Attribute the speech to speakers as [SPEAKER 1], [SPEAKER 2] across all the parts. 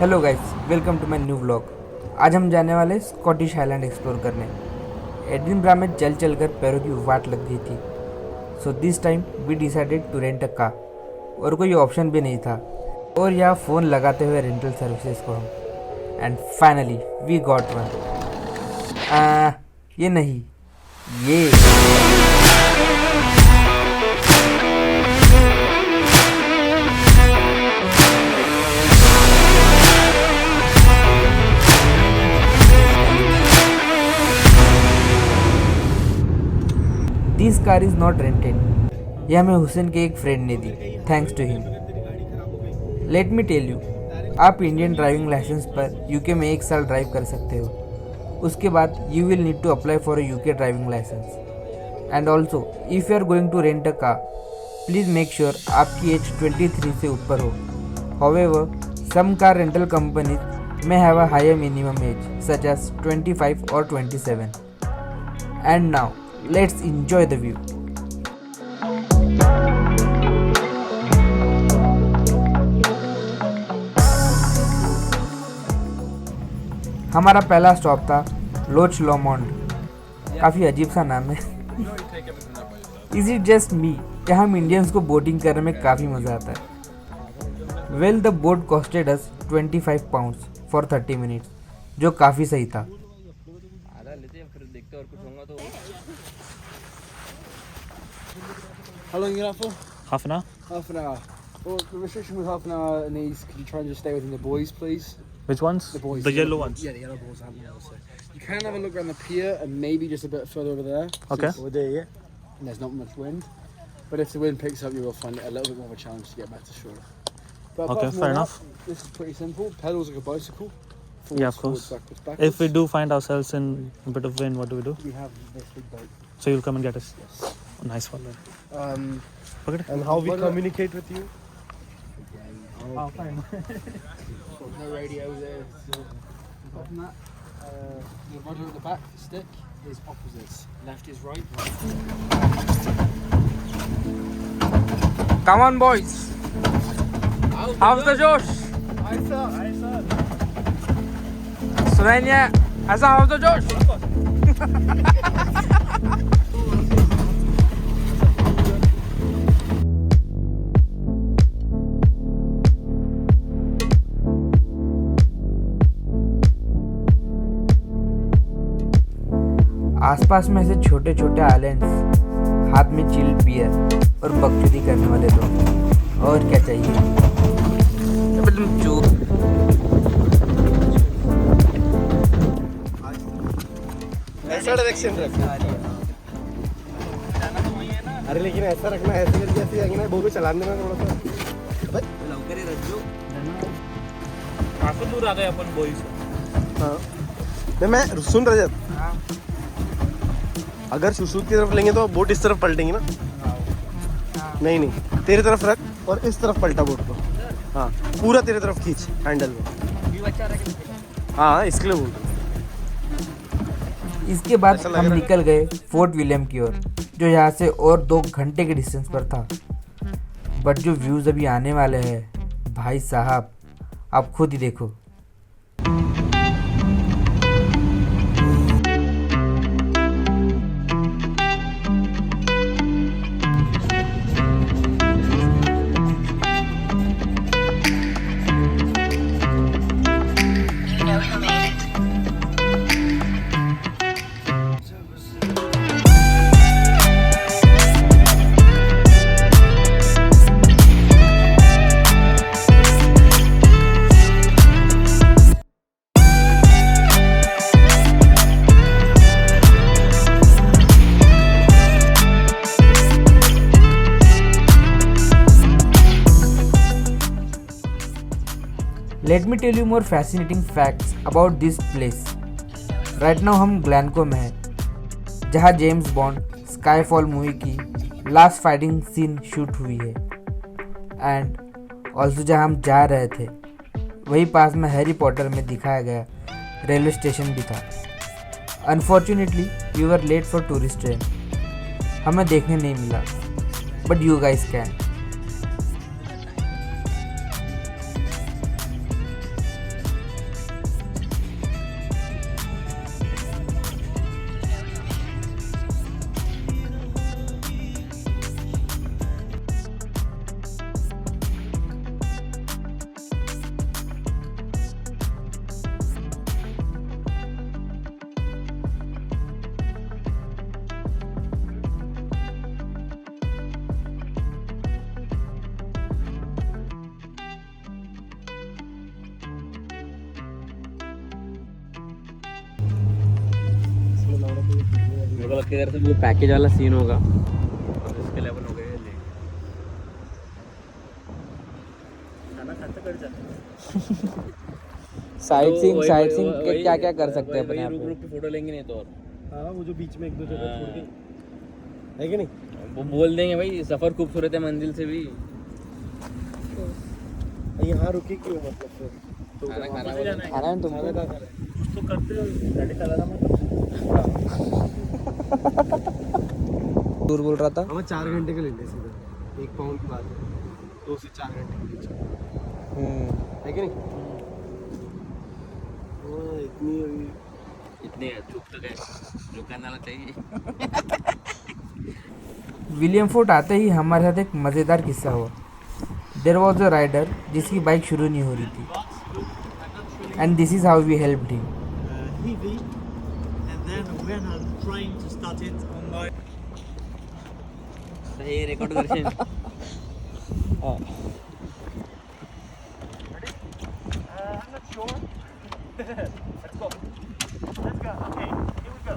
[SPEAKER 1] Hello guys, welcome to my new vlog. आज हम जाने वाले स्कॉटिश हाईलैंड एक्सप्लोर करने। एडिनब्रा में चल चल कर पैरों की वाट लग गई थी, so this time we decided to rent a car. और कोई ऑप्शन भी नहीं था और यहाँ फ़ोन लगाते हुए रेंटल सर्विसेज को हम and finally we got one. ये नहीं, ये this car is not rented. यह हमें हुसैन के एक फ्रेंड ने दी, thanks to him. Let me tell you, आप इंडियन ड्राइविंग लाइसेंस पर यूके में 1 साल ड्राइव कर सकते हो। उसके बाद you will need to apply for a UK driving licence. And also if you are going to rent a car, please make sure आपकी एज 23 से ऊपर हो। However, some car rental companies may have a higher minimum age such as 25 or 27. And now let's enjoy the view. हमारा पहला stop था लोच लॉमोंड। काफ़ी अजीब सा नाम है। इज इट जस्ट मी या हम इंडियंस को बोटिंग करने में काफ़ी मज़ा आता है? Well, the boat costed us 25 pounds for 30 minutes, जो काफ़ी सही था।
[SPEAKER 2] How long are you going for?
[SPEAKER 3] Half an hour?
[SPEAKER 2] Half an hour. Well, the restriction was half an hour, and these, could you try and just stay within the buoys, please?
[SPEAKER 3] Which ones?
[SPEAKER 2] The buoys.
[SPEAKER 3] The yellow ones.
[SPEAKER 2] Yeah, the yellow buoys. I haven't noticed. You can have a look around the pier and maybe just a bit further over there.
[SPEAKER 3] Okay.
[SPEAKER 2] Over there, yeah. And there's not much wind. But if the wind picks up, you will find it a little bit more of a challenge to get back to shore. But apart
[SPEAKER 3] Okay,
[SPEAKER 2] from
[SPEAKER 3] fair
[SPEAKER 2] all
[SPEAKER 3] enough.
[SPEAKER 2] that, this is pretty simple. Pedals like a bicycle. Forwards,
[SPEAKER 3] Yeah, of course.
[SPEAKER 2] Forwards, backwards.
[SPEAKER 3] If we do find ourselves in a bit of wind, what do we do?
[SPEAKER 2] We have this big boat.
[SPEAKER 3] So you'll come and get us?
[SPEAKER 2] Yes.
[SPEAKER 3] Nice one then. Okay.
[SPEAKER 4] And how we
[SPEAKER 2] What
[SPEAKER 4] communicate with you?
[SPEAKER 3] Oh, fine.
[SPEAKER 2] No radio there. So, apart from that, the rudder at the back, the stick, is opposites. Left is right.
[SPEAKER 1] Come on boys, how's the Josh?
[SPEAKER 4] Hi sir. Hi sir.
[SPEAKER 1] सुनाइए, ऐसा how's the Josh? आसपास में से छोटे छोटे islands, हाथ में chill beer और बकचोदी करने वाले लोग, और क्या चाहिए? अबे तुम चुप।
[SPEAKER 4] ऐसा डायरेक्शन रखना। अरे लेकिन ऐसा रखना, ऐसे करके ऐसे आएंगे ना, वो भी चलाने में थोड़ा सा।
[SPEAKER 1] लवकर ही रखो।
[SPEAKER 3] काफी दूर आ गए अपन बॉयज।
[SPEAKER 4] हाँ। नहीं, मैं सुन रजत, अगर सुसुद की तरफ लेंगे तो बोट इस तरफ पलटेंगी ना? नहीं नहीं, तेरी तरफ रख और इस तरफ पलटा बोट को। हाँ, पूरा तेरी तरफ खींच हैंडल में। हाँ, इसके लिए बोल।
[SPEAKER 1] इसके बाद
[SPEAKER 4] ऐसा लग
[SPEAKER 1] हम
[SPEAKER 4] रहा है।
[SPEAKER 1] निकल गए फोर्ट विलियम की ओर, जो यहाँ से और 2 घंटे के डिस्टेंस पर था। बट जो व्यूज़ अभी आने वाले हैं भाई साहब, आप खुद ही देखो। Let me tell you more fascinating facts about this place. Right now हम ग्लैनको में हैं, जहाँ जेम्स बॉन्ड स्काईफॉल मूवी की लास्ट फाइटिंग सीन शूट हुई है। एंड ऑल्सो जहाँ हम जा रहे थे, वही पास में हैरी पॉटर में दिखाया गया रेलवे स्टेशन भी था। Unfortunately we were late for tourist train, हमें देखने नहीं मिला, बट यू गाइस कैन।
[SPEAKER 5] को लगता है इधर से वो पैकेज वाला सीन होगा और इसके लेवल हो गए ले
[SPEAKER 3] खाना खाते कर जाते
[SPEAKER 1] साइट सीइंग
[SPEAKER 5] वही-
[SPEAKER 1] साइट
[SPEAKER 5] वही-
[SPEAKER 1] सीइंग
[SPEAKER 5] वही-
[SPEAKER 1] क्या क्या कर सकते हैं
[SPEAKER 5] वही
[SPEAKER 1] अपने
[SPEAKER 5] रुक
[SPEAKER 1] आप
[SPEAKER 5] रुक के फोटो लेंगे नहीं तो और
[SPEAKER 4] हाँ वो जो बीच में एक दो जगह छोड़ के है कि नहीं
[SPEAKER 5] वो बोल देंगे भाई सफर खूबसूरत है मंजिल से भी
[SPEAKER 4] यहाँ रुके क्यों मतलब फिर तो
[SPEAKER 5] खाना खाना
[SPEAKER 1] खाना है तुमको
[SPEAKER 3] कुछ तो करते हो गाड़ी चला रहा मैं
[SPEAKER 1] दूर बोल रहा था
[SPEAKER 4] हमें 4 घंटे का ले ले सीधा 1 पाउंड की बात है 2 से 4 घंटे के बीच है कि नहीं इतनी अभी
[SPEAKER 5] इतने चुप तो गए जो करना चाहिए
[SPEAKER 1] विलियम फोर्ट आते ही हमारे साथ एक मज़ेदार किस्सा हुआ देर वॉज अ राइडर जिसकी बाइक शुरू नहीं हो रही थी and this is how we help him
[SPEAKER 3] heavy and then when I'm trying to start it on my
[SPEAKER 5] सही record version
[SPEAKER 3] I'm not sure. Let's go. Let's go. Okay, here we go.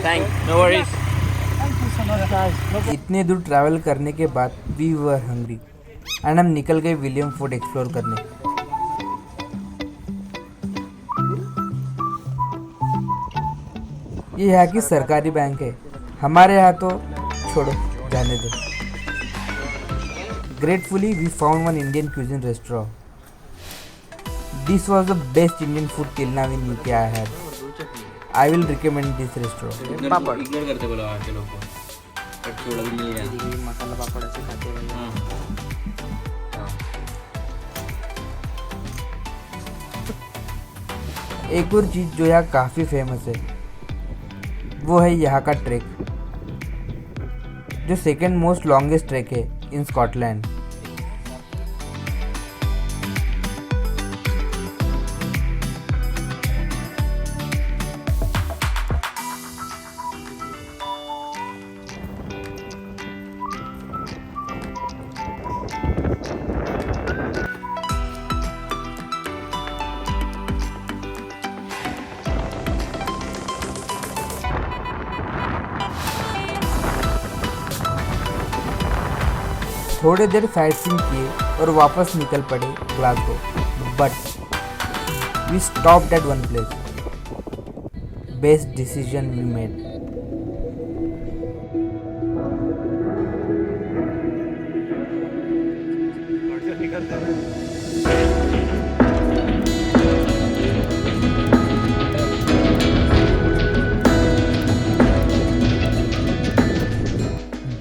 [SPEAKER 5] Thank no worries
[SPEAKER 1] इतने दूर travel करने के बाद we were hungry and हम निकल गए William fort explore करने ये यहाँ की सरकारी बैंक है हमारे यहाँ तो छोड़ो जाने दो gratefully we found one Indian cuisine restaurant this was the best Indian food till now in UK I have I will recommend this restaurant
[SPEAKER 5] ignore करते बोला वहाँ के लोग को बट छोड़ा भी नहीं है
[SPEAKER 1] मसाला पापड़ ऐसे खाते हैं एक और चीज़ जो यहाँ काफ़ी फेमस है वो है यहाँ का ट्रैक जो सेकंड मोस्ट लॉन्गेस्ट ट्रैक है इन स्कॉटलैंड थोड़े देर साइट सीइंग किए और वापस निकल पड़े Glasgow but we stopped at one place best decision we made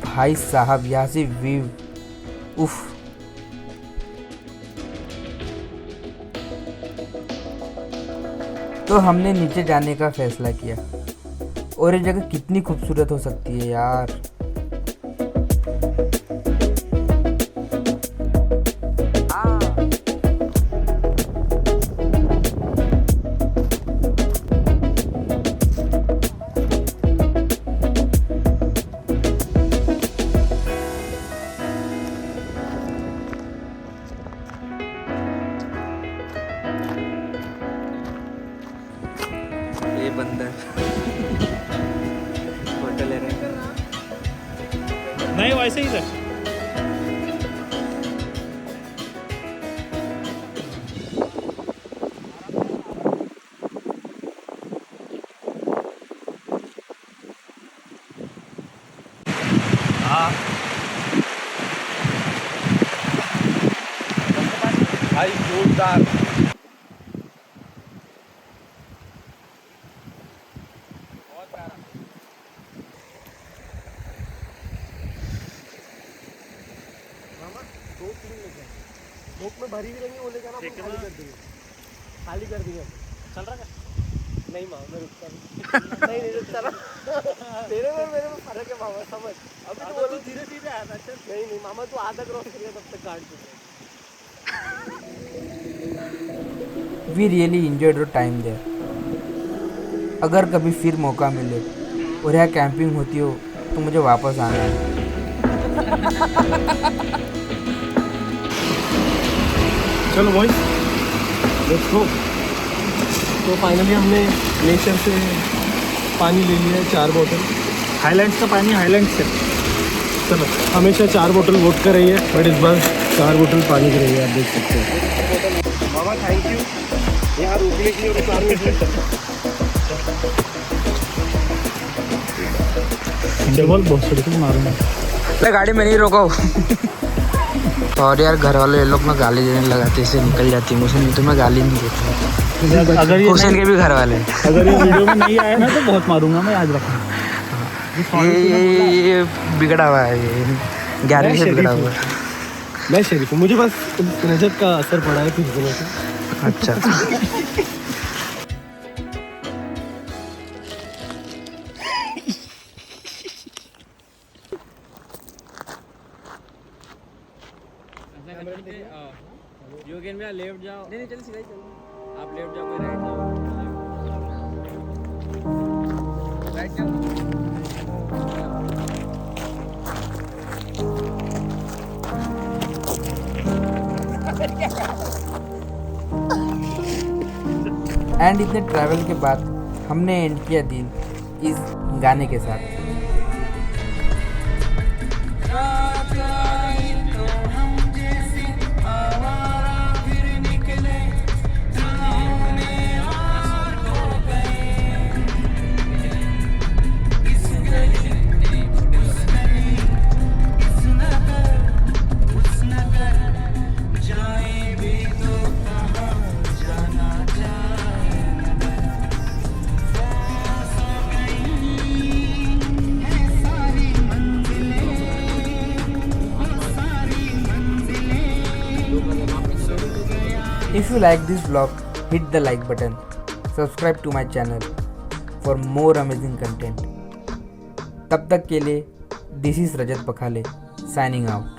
[SPEAKER 1] भाई साहब यहाँ से व्यू उफ तो हमने नीचे जाने का फैसला किया और ये जगह कितनी खूबसूरत हो सकती है यार ये बंदर फोटो ले रहे हैं
[SPEAKER 3] नहीं वैसे ही सर
[SPEAKER 4] भाई जोरदार बुक में भरी भी रहेंगी, वो लेकर ना खाली कर देंगे, खाली कर देंगे।
[SPEAKER 3] चल रहा है
[SPEAKER 4] नहीं मामा मैं रुकता नहीं नहीं रुकता ना। तेरे में मेरे में फर्क है मामा, समझ। अभी तो बोलो
[SPEAKER 3] धीरे धीरे आया था।
[SPEAKER 4] नहीं मामा तू आधा क्रॉस करिए तब तक काट दूंगा।
[SPEAKER 1] We really enjoyed our time there. अगर कभी फिर मौका मिले और यहाँ कैंपिंग होती हो तो मुझे वापस आना है।
[SPEAKER 4] चलो बॉयज लेट्स गो। तो फाइनली हमने नेचर से पानी ले लिया है 4 बोतल।
[SPEAKER 3] हाईलैंड्स का पानी हाईलैंड से।
[SPEAKER 4] चलो हमेशा 4 बोतल वोट कर रही है, बट इस बार 4 बोतल पानी की रही है, आप देख सकते हो। मामा थैंक यू यहाँ रुकने के लिए और उतारने के लिए।
[SPEAKER 3] जबल बहुत सड़क मारूंगा।
[SPEAKER 1] मैं गाड़ी में नहीं रोका हूँ। और यार घर वाले लोग ना गाली देने लगाते, इससे निकल जाती है मुझे, नहीं तो मैं गाली नहीं देता।
[SPEAKER 3] अगर ये
[SPEAKER 1] हुसैन के भी घर वाले।
[SPEAKER 3] अगर ये वीडियो में नहीं आया ना तो बहुत मारूंगा मैं, आज रखना।
[SPEAKER 1] ये बिगड़ा हुआ है, ये 11वीं से बिगड़ा हुआ है।
[SPEAKER 4] मैं शरीफ हूँ, मुझे बस नजर का असर पड़ा है कुछ दिनों से।
[SPEAKER 1] अच्छा
[SPEAKER 5] यू कैन भी लेफ्ट जाओ। नहीं चल सीधा ही चलो, आप लेफ्ट जाओ कोई राइट जाओ। राइट जाओ।
[SPEAKER 1] एंड इतने ट्रैवल के बाद हमने एंड किया दिन इस गाने के साथ। If you like this vlog, hit the like button, subscribe to my channel for more amazing content. तब तक के लिए, this is Rajat Pakhale signing out.